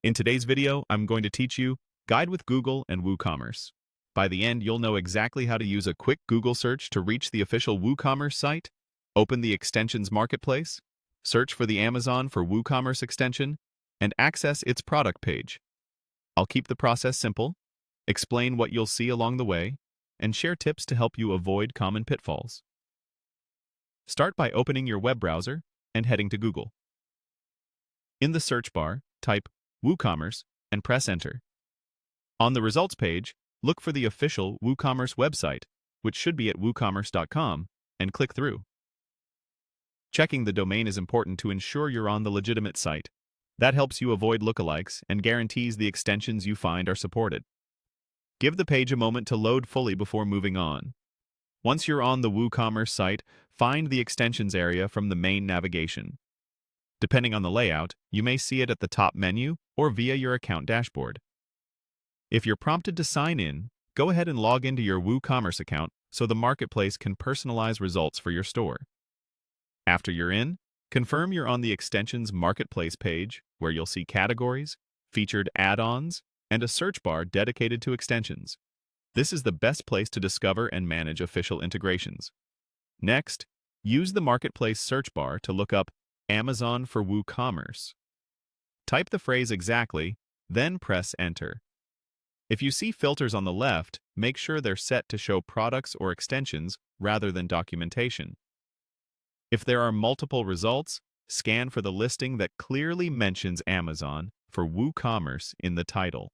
In today's video, I'm going to teach you Guide with Google and Woocommerce. By the end, you'll know exactly how to use a quick Google search to reach the official Woocommerce site, open the extensions marketplace, search for the Amazon for Woocommerce extension, and access its product page. I'll keep the process simple, explain what you'll see along the way, and share tips to help you avoid common pitfalls. Start by opening your web browser and heading to Google. In the search bar, type Woocommerce and press Enter. On the results page, look for the official Woocommerce website, which should be at woocommerce.com, and click through. Checking the domain is important to ensure you're on the legitimate site. That helps you avoid lookalikes and guarantees the extensions you find are supported. Give the page a moment to load fully before moving on. Once you're on the Woocommerce site, find the extensions area from the main navigation. Depending on the layout, you may see it at the top menu or via your account dashboard. If you're prompted to sign in, go ahead and log into your Woocommerce account so the marketplace can personalize results for your store. After you're in, confirm you're on the extensions marketplace page where you'll see categories, featured add-ons, and a search bar dedicated to extensions. This is the best place to discover and manage official integrations. Next, use the marketplace search bar to look up Amazon for Woocommerce. Type the phrase exactly, then press Enter. If you see filters on the left, make sure they're set to show products or extensions rather than documentation. If there are multiple results, scan for the listing that clearly mentions Amazon for Woocommerce in the title.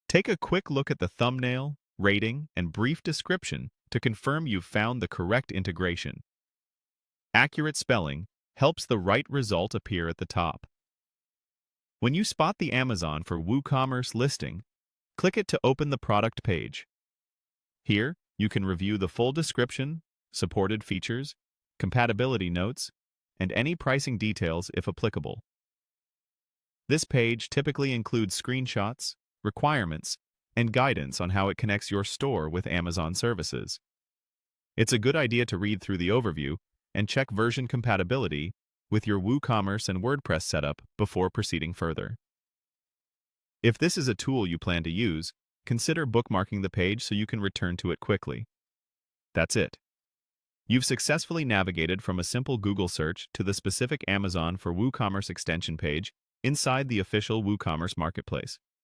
Take a quick look at the thumbnail, rating, and brief description to confirm you've found the correct integration. Accurate spelling helps the right result appear at the top. When you spot the Amazon for Woocommerce listing, click it to open the product page. Here, you can review the full description, supported features, compatibility notes, and any pricing details if applicable. This page typically includes screenshots, requirements, and guidance on how it connects your store with Amazon services. It's a good idea to read through the overview and check version compatibility with your Woocommerce and WordPress setup before proceeding further. If this is a tool you plan to use, consider bookmarking the page so you can return to it quickly. That's it. You've successfully navigated from a simple Google search to the specific Amazon for Woocommerce extension page inside the official Woocommerce marketplace.